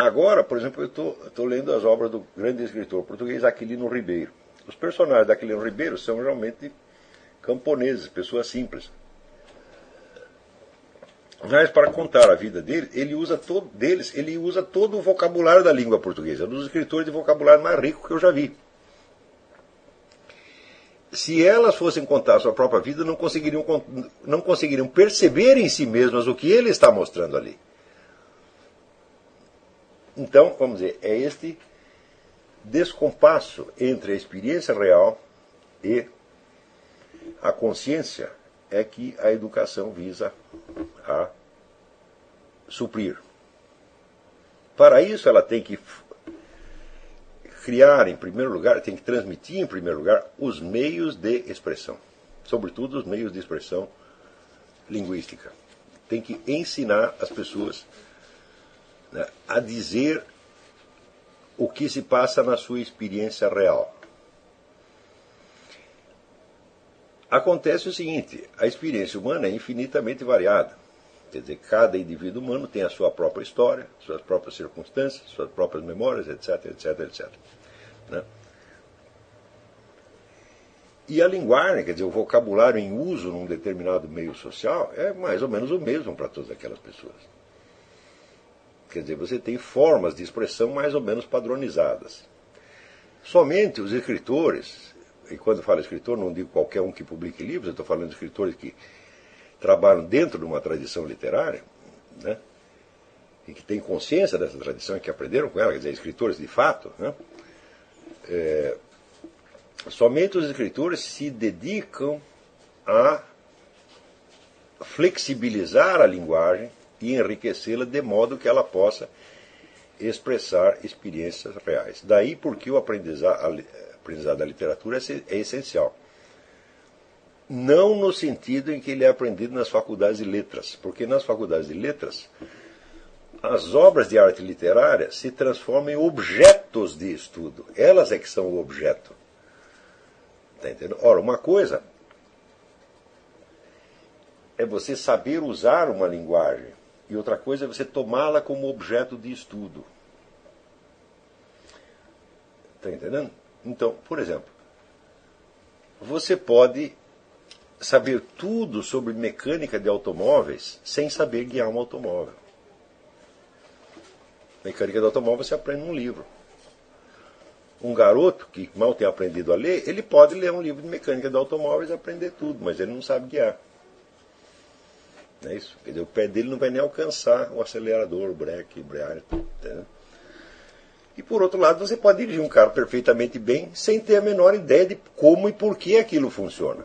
Agora, por exemplo, eu estou lendo as obras do grande escritor português Aquilino Ribeiro. Os personagens de Aquilino Ribeiro são realmente camponeses, pessoas simples. Mas para contar a vida dele, ele usa todo o vocabulário da língua portuguesa. É um dos escritores de vocabulário mais rico que eu já vi. Se elas fossem contar a sua própria vida, não conseguiriam perceber em si mesmas o que ele está mostrando ali. Então, vamos dizer, é este descompasso entre a experiência real e a consciência é que a educação visa a suprir. Para isso, ela tem que criar, em primeiro lugar, tem que transmitir, em primeiro lugar, os meios de expressão. Sobretudo, os meios de expressão linguística. Tem que ensinar as pessoas, né, a dizer o que se passa na sua experiência real. Acontece o seguinte, a experiência humana é infinitamente variada. Quer dizer, cada indivíduo humano tem a sua própria história, suas próprias circunstâncias, suas próprias memórias, etc, etc, etc. Né? E a linguagem, quer dizer, o vocabulário em uso num determinado meio social é mais ou menos o mesmo para todas aquelas pessoas. Quer dizer, você tem formas de expressão mais ou menos padronizadas. Somente os escritores, e quando eu falo escritor não digo qualquer um que publique livros, eu estou falando de escritores que trabalham dentro de uma tradição literária, né, e que têm consciência dessa tradição e que aprenderam com ela, quer dizer, escritores de fato, né, somente os escritores se dedicam a flexibilizar a linguagem e enriquecê-la de modo que ela possa expressar experiências reais. Daí porque o aprendizado da literatura é essencial. Não no sentido em que ele é aprendido nas faculdades de letras, porque nas faculdades de letras as obras de arte literária se transformam em objetos de estudo. Elas é que são o objeto. Está entendendo? Ora, uma coisa é você saber usar uma linguagem e outra coisa é você tomá-la como objeto de estudo. Está entendendo? Então, por exemplo, você pode saber tudo sobre mecânica de automóveis sem saber guiar um automóvel. Mecânica de automóvel você aprende num livro. Um garoto que mal tem aprendido a ler, ele pode ler um livro de mecânica de automóveis e aprender tudo, mas ele não sabe guiar. Não é isso? Quer dizer, o pé dele não vai nem alcançar o acelerador, o breque, embreagem, entendeu? E por outro lado, você pode dirigir um carro perfeitamente bem sem ter a menor ideia de como e por que aquilo funciona.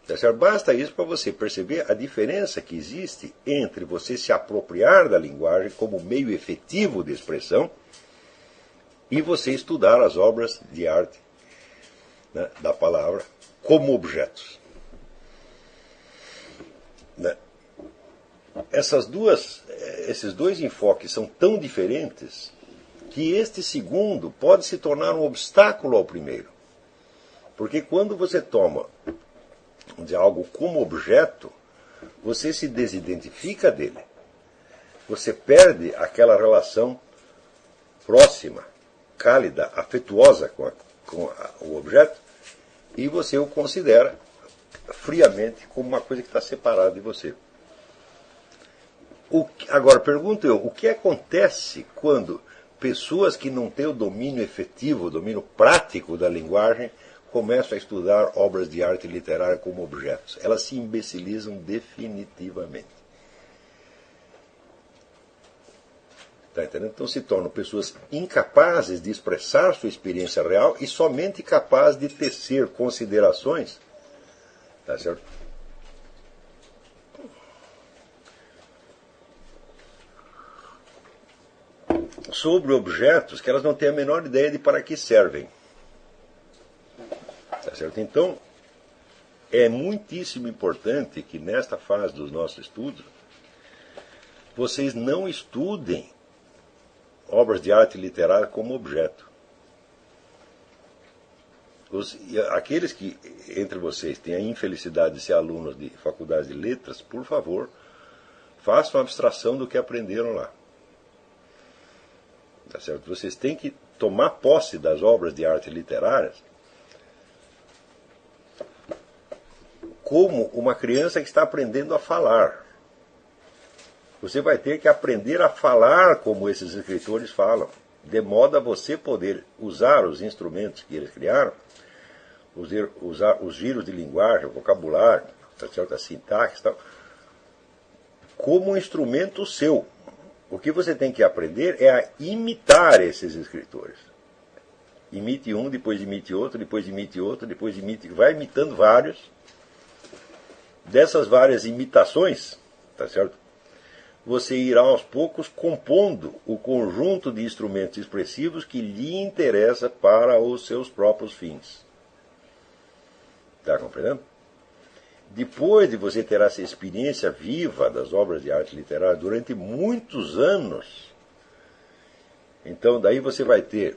Tá certo? Basta isso para você perceber a diferença que existe entre você se apropriar da linguagem como meio efetivo de expressão e você estudar as obras de arte, né, da palavra como objetos. Né? Esses dois enfoques são tão diferentes que este segundo pode se tornar um obstáculo ao primeiro. Porque quando você toma de algo como objeto, você se desidentifica dele. Você perde aquela relação próxima, cálida, afetuosa com o objeto e você o considera friamente como uma coisa que está separada de você. Agora, pergunto eu, o que acontece quando pessoas que não têm o domínio efetivo, o domínio prático da linguagem, começam a estudar obras de arte literária como objetos? Elas se imbecilizam definitivamente. Tá entendendo? Então se tornam pessoas incapazes de expressar sua experiência real e somente capazes de tecer considerações, tá certo, sobre objetos que elas não têm a menor ideia de para que servem. Tá certo? Então, é muitíssimo importante que nesta fase dos nossos estudos vocês não estudem obras de arte literária como objeto. Aqueles que entre vocês têm a infelicidade de ser alunos de faculdade de letras, por favor, façam abstração do que aprenderam lá. Tá certo? Vocês têm que tomar posse das obras de arte literárias como uma criança que está aprendendo a falar. Você vai ter que aprender a falar como esses escritores falam, de modo a você poder usar os instrumentos que eles criaram, usar os giros de linguagem, o vocabulário, tá certo? A sintaxe, tal, como um instrumento seu. O que você tem que aprender é a imitar esses escritores. Imite um, depois imite outro, depois imite outro, depois imite, vai imitando vários. Dessas várias imitações, tá certo? Você irá aos poucos compondo o conjunto de instrumentos expressivos que lhe interessa para os seus próprios fins. Está compreendendo? Depois de você ter essa experiência viva das obras de arte literária durante muitos anos, então daí você vai ter,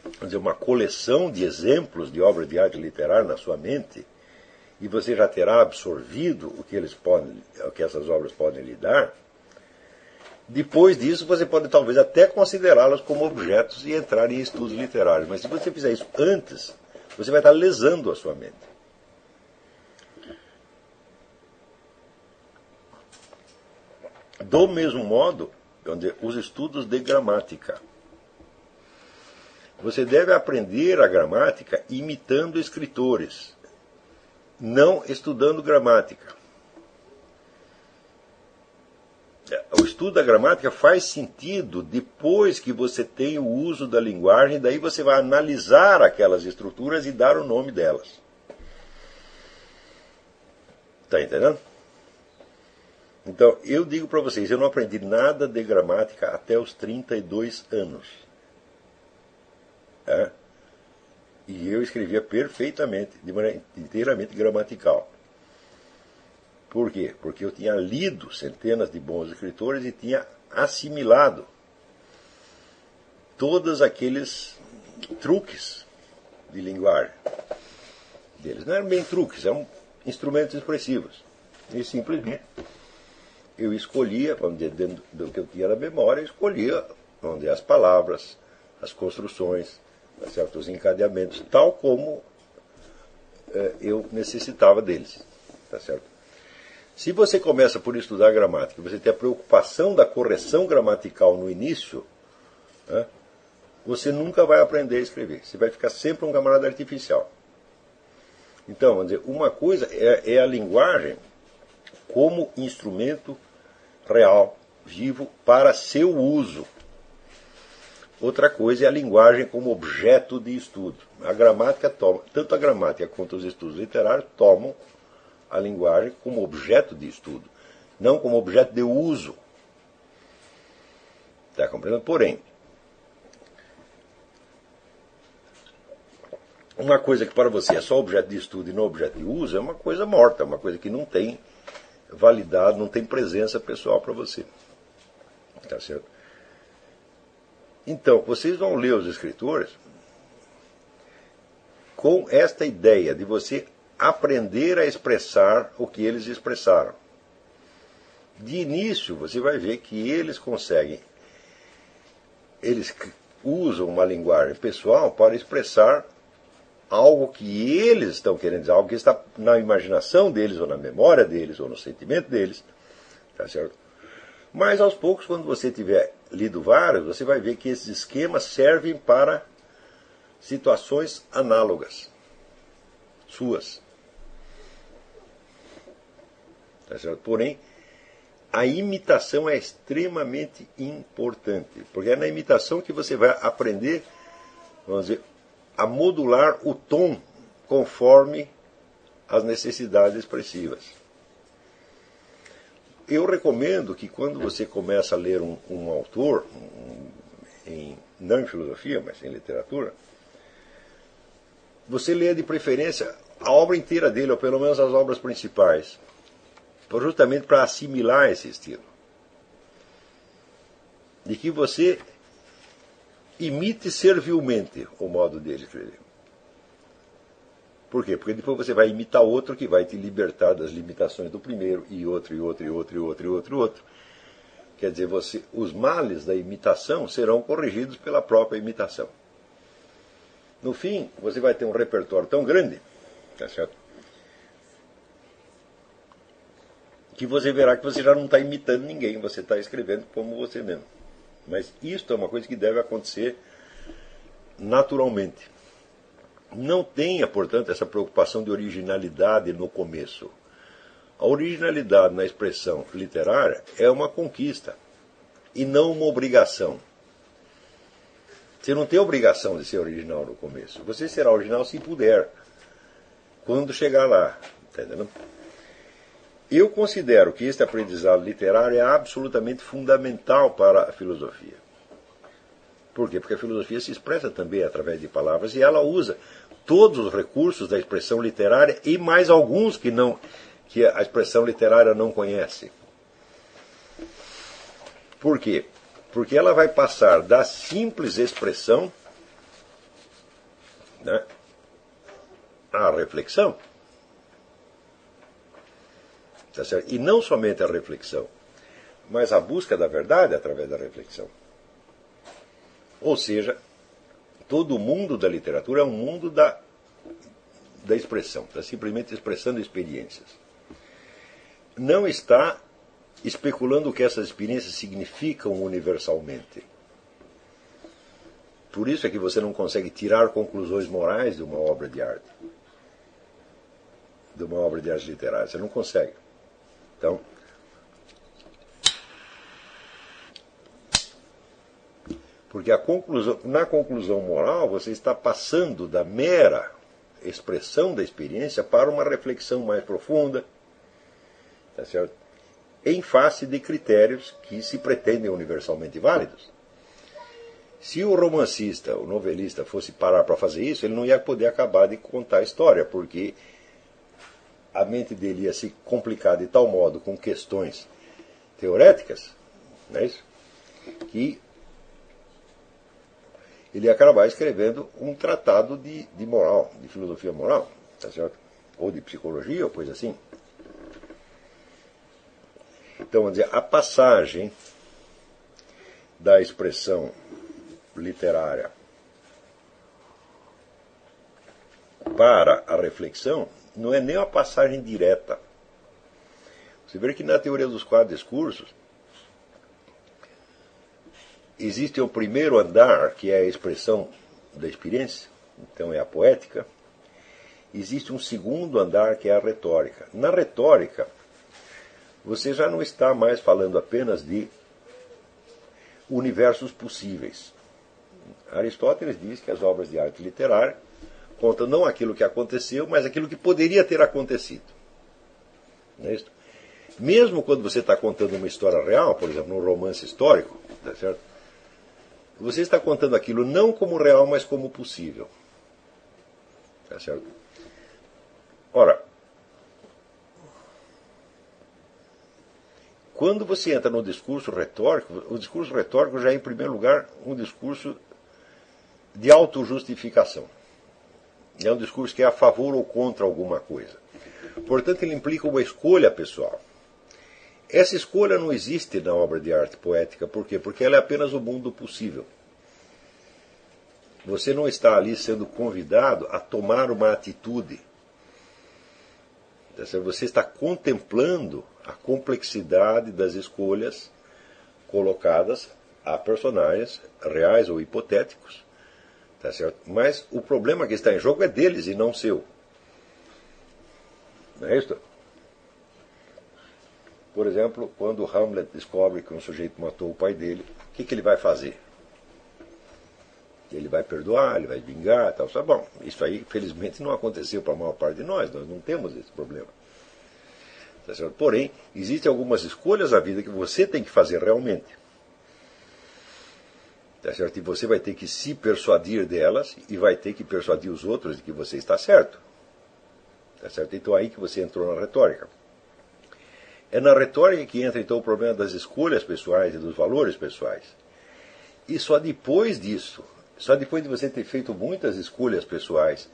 vamos dizer, uma coleção de exemplos de obras de arte literária na sua mente, e você já terá absorvido o que essas obras podem lhe dar. Depois disso, você pode talvez até considerá-las como objetos e entrar em estudos literários. Mas se você fizer isso antes, você vai estar lesando a sua mente. Do mesmo modo, os estudos de gramática. Você deve aprender a gramática imitando escritores, não estudando gramática. O estudo da gramática faz sentido depois que você tem o uso da linguagem, daí você vai analisar aquelas estruturas e dar o nome delas. Está entendendo? Então, eu digo para vocês, eu não aprendi nada de gramática até os 32 anos. E eu escrevia perfeitamente, de maneira inteiramente gramatical. Por quê? Porque eu tinha lido centenas de bons escritores e tinha assimilado todos aqueles truques de linguagem deles. Não eram bem truques, eram instrumentos expressivos. E simplesmente eu escolhia, vamos dizer, dentro do que eu tinha na memória, eu escolhia, vamos dizer, as palavras, as construções, certos encadeamentos, tal como eu necessitava deles. Tá certo? Se você começa por estudar gramática, você tem a preocupação da correção gramatical no início, você nunca vai aprender a escrever. Você vai ficar sempre um camarada artificial. Então, vamos dizer, uma coisa é a linguagem como instrumento real, vivo, para seu uso. Outra coisa é a linguagem como objeto de estudo. A gramática toma, tanto a gramática quanto os estudos literários tomam a linguagem como objeto de estudo, não como objeto de uso. Está compreendendo? Porém, uma coisa que para você é só objeto de estudo e não objeto de uso é uma coisa morta, é uma coisa que não tem validade, não tem presença pessoal para você. Tá certo? Então, vocês vão ler os escritores com esta ideia de você aprender a expressar o que eles expressaram. De início, você vai ver que eles conseguem, eles usam uma linguagem pessoal para expressar algo que eles estão querendo dizer, algo que está na imaginação deles, ou na memória deles, ou no sentimento deles. Tá certo? Mas aos poucos, quando você tiver lido vários, você vai ver que esses esquemas servem para situações análogas, suas. Tá certo? Porém, a imitação é extremamente importante, porque é na imitação que você vai aprender, vamos dizer, a modular o tom conforme as necessidades expressivas. Eu recomendo que quando você começa a ler um autor, não em filosofia, mas em literatura, você leia de preferência a obra inteira dele, ou pelo menos as obras principais, justamente para assimilar esse estilo. De que você imite servilmente o modo dele escrever. Por quê? Porque depois você vai imitar outro que vai te libertar das limitações do primeiro, e outro, e outro, e outro, e outro, e outro, e outro. Quer dizer, os males da imitação serão corrigidos pela própria imitação. No fim, você vai ter um repertório tão grande, tá certo? Que você verá que você já não está imitando ninguém, você está escrevendo como você mesmo. Mas isto é uma coisa que deve acontecer naturalmente. Não tenha, portanto, essa preocupação de originalidade no começo. A originalidade na expressão literária é uma conquista e não uma obrigação. Você não tem obrigação de ser original no começo. Você será original se puder, quando chegar lá. Entendeu? Eu considero que este aprendizado literário é absolutamente fundamental para a filosofia. Por quê? Porque a filosofia se expressa também através de palavras e ela usa todos os recursos da expressão literária e mais alguns que a expressão literária não conhece. Por quê? Porque ela vai passar da simples expressão, né, à reflexão. Tá certo? E não somente a reflexão, mas a busca da verdade através da reflexão. Ou seja, todo o mundo da literatura é um mundo da expressão, está simplesmente expressando experiências. Não está especulando o que essas experiências significam universalmente. Por isso é que você não consegue tirar conclusões morais de uma obra de arte. De uma obra de arte literária. Você não consegue. Então, porque na conclusão moral você está passando da mera expressão da experiência para uma reflexão mais profunda, tá certo? Em face de critérios que se pretendem universalmente válidos. Se o romancista, o novelista, fosse parar para fazer isso, ele não ia poder acabar de contar a história, porque a mente dele ia se complicar de tal modo com questões teoréticas, não é isso? Que ele ia acabar escrevendo um tratado de moral, de filosofia moral, tá certo? Ou de psicologia, ou coisa assim. Então, vamos dizer, a passagem da expressão literária para a reflexão não é nem uma passagem direta. Você vê que na teoria dos quatro discursos existe o primeiro andar, que é a expressão da experiência, então é a poética. Existe um segundo andar, que é a retórica. Na retórica, você já não está mais falando apenas de universos possíveis. Aristóteles diz que as obras de arte literária contam não aquilo que aconteceu, mas aquilo que poderia ter acontecido. Não é isso? Mesmo quando você está contando uma história real, por exemplo, num romance histórico, tá certo? Você está contando aquilo não como real, mas como possível. Tá certo? Ora, quando você entra no discurso retórico, o discurso retórico já é, em primeiro lugar, um discurso de autojustificação. É um discurso que é a favor ou contra alguma coisa. Portanto, ele implica uma escolha pessoal. Essa escolha não existe na obra de arte poética. Por quê? Porque ela é apenas o mundo possível. Você não está ali sendo convidado a tomar uma atitude. Você está contemplando a complexidade das escolhas colocadas a personagens reais ou hipotéticos. Tá certo? Mas o problema que está em jogo é deles e não seu. Não é isso? Por exemplo, quando Hamlet descobre que um sujeito matou o pai dele, o que ele vai fazer? Ele vai perdoar, ele vai vingar, tal. Bom, isso aí, felizmente, não aconteceu para a maior parte de nós não temos esse problema. Tá certo? Porém, existem algumas escolhas na vida que você tem que fazer realmente. Tá certo? E você vai ter que se persuadir delas e vai ter que persuadir os outros de que você está certo. Tá certo? Então aí que você entrou na retórica. É na retórica que entra então o problema das escolhas pessoais e dos valores pessoais. E só depois disso, só depois de você ter feito muitas escolhas pessoais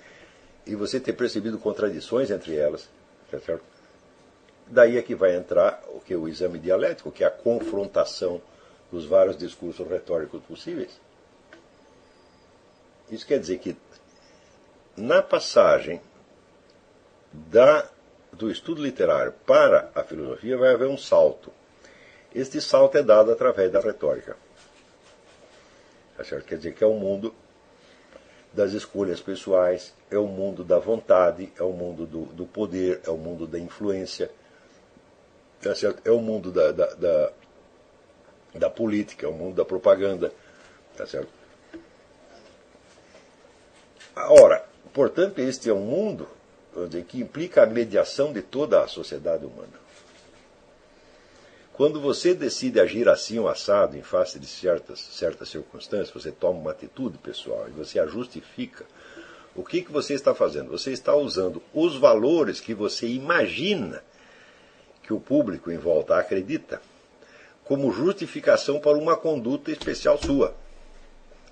e você ter percebido contradições entre elas, tá certo? daí é que vai entrar o que é o exame dialético, que é a confrontação dos vários discursos retóricos possíveis. Isso quer dizer que na passagem do estudo literário para a filosofia vai haver um salto. Este salto é dado através da retórica. Tá certo? Quer dizer que é o mundo das escolhas pessoais, é o mundo da vontade, é o mundo do poder, é o mundo da influência, tá certo? É o mundo da política, é o mundo da propaganda. Tá certo? Ora, portanto, este é um mundo que implica a mediação de toda a sociedade humana. Quando você decide agir assim ou assado em face de certas circunstâncias, você toma uma atitude pessoal e você a justifica, o que você está fazendo? Você está usando os valores que você imagina que o público em volta acredita como justificação para uma conduta especial sua.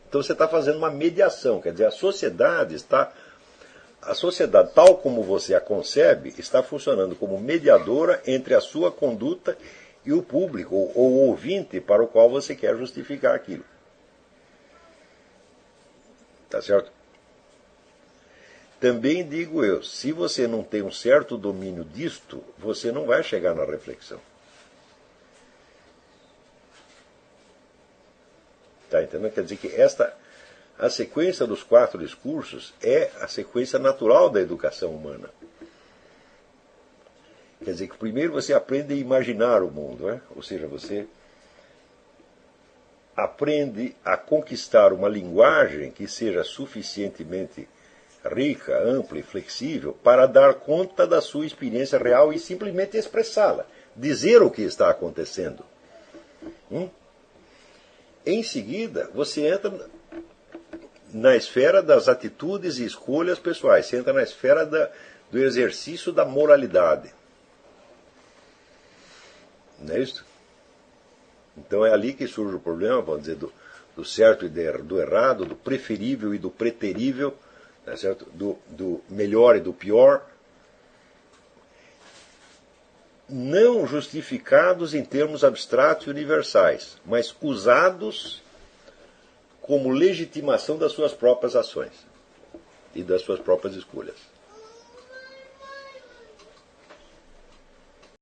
Então você está fazendo uma mediação, quer dizer, a sociedade, tal como você a concebe, está funcionando como mediadora entre a sua conduta e o público, ou o ouvinte para o qual você quer justificar aquilo. Tá certo? Também digo eu, se você não tem um certo domínio disto, você não vai chegar na reflexão. Tá entendendo? Quer dizer que a sequência dos 4 discursos é a sequência natural da educação humana. Quer dizer que primeiro você aprende a imaginar o mundo, né? Ou seja, você aprende a conquistar uma linguagem que seja suficientemente rica, ampla e flexível para dar conta da sua experiência real e simplesmente expressá-la, dizer o que está acontecendo. Em seguida, você entra na esfera das atitudes e escolhas pessoais, você entra na esfera do exercício da moralidade. Não é isso? Então é ali que surge o problema, vamos dizer, do certo e do errado, do preferível e do preterível, não é certo? Do melhor e do pior, não justificados em termos abstratos e universais, mas usados como legitimação das suas próprias ações e das suas próprias escolhas.